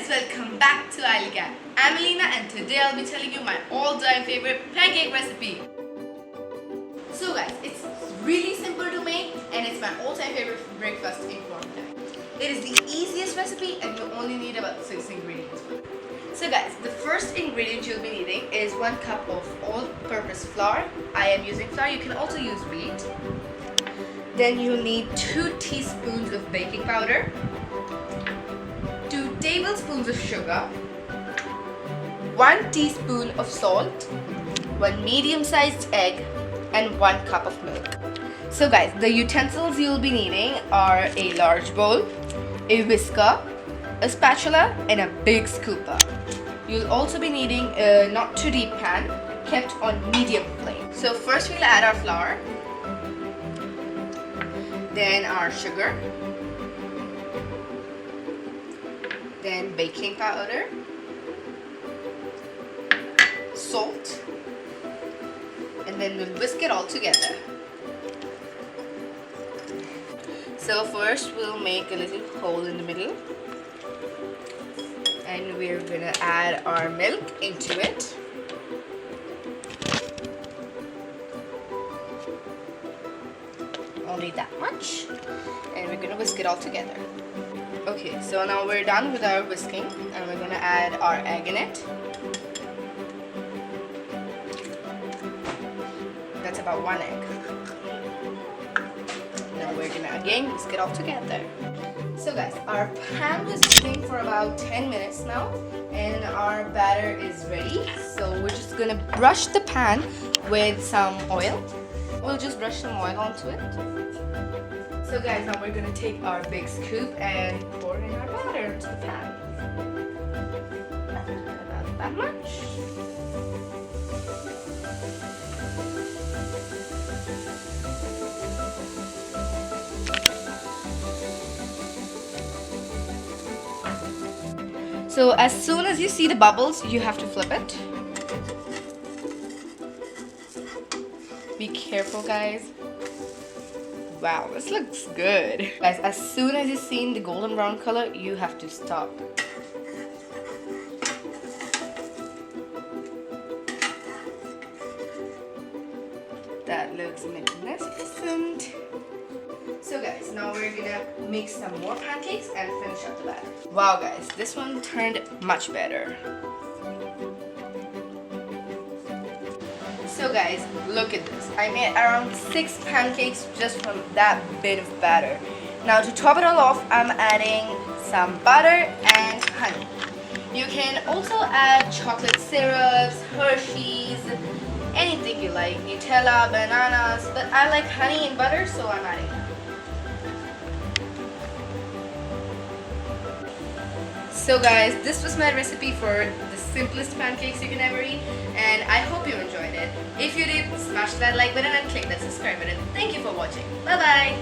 guys, welcome back to Alika. I'm Alina and today I'll be telling you my all-time favorite pancake recipe. So guys, it's really simple to make and it's my all-time favorite breakfast in quarantine. It is the easiest recipe and you only need about 6 ingredients. So guys, the first ingredient you'll be needing is 1 cup of all-purpose flour. I am using flour, you can also use wheat. Then you'll need 2 teaspoons of baking powder, 2 tablespoons of sugar, 1 teaspoon of salt, 1 medium-sized egg, and 1 cup of milk. So guys, the utensils you'll be needing are a large bowl, a whisker, a spatula, and a big scooper. You'll also be needing a not too deep pan kept on medium flame. So first we'll add our flour, then our sugar, then baking powder, salt, and then we'll whisk it all together. So first we'll make a little hole in the middle and we're gonna add our milk into it. Only that much, and we're gonna whisk it all together. Okay, so now we're done with our whisking and we're gonna add our egg in it. That's about 1 egg. Now we're gonna again whisk it all together. So guys, our pan was sitting for about 10 minutes now and our batter is ready. So we're just gonna brush the pan with some oil. We'll just brush some oil onto it. So guys, now we're gonna take our big scoop and pour in our batter into the pan. About that much. So as soon as you see the bubbles, you have to flip it. Be careful, guys. Wow, this looks good. Guys, as soon as you've seen the golden brown color, you have to stop. That looks magnificent. So guys, now we're gonna make some more pancakes and finish up the batter. Wow guys, this one turned much better. So guys, look at this. I made around 6 pancakes just from that bit of batter. Now to top it all off, I'm adding some butter and honey. You can also add chocolate syrups, Hershey's, anything you like, Nutella, bananas, but I like honey and butter, so I'm adding that. So guys, this was my recipe for the simplest pancakes you can ever eat and I hope you enjoyed it. If you did, smash that like button and click that subscribe button. Thank you for watching. Bye bye.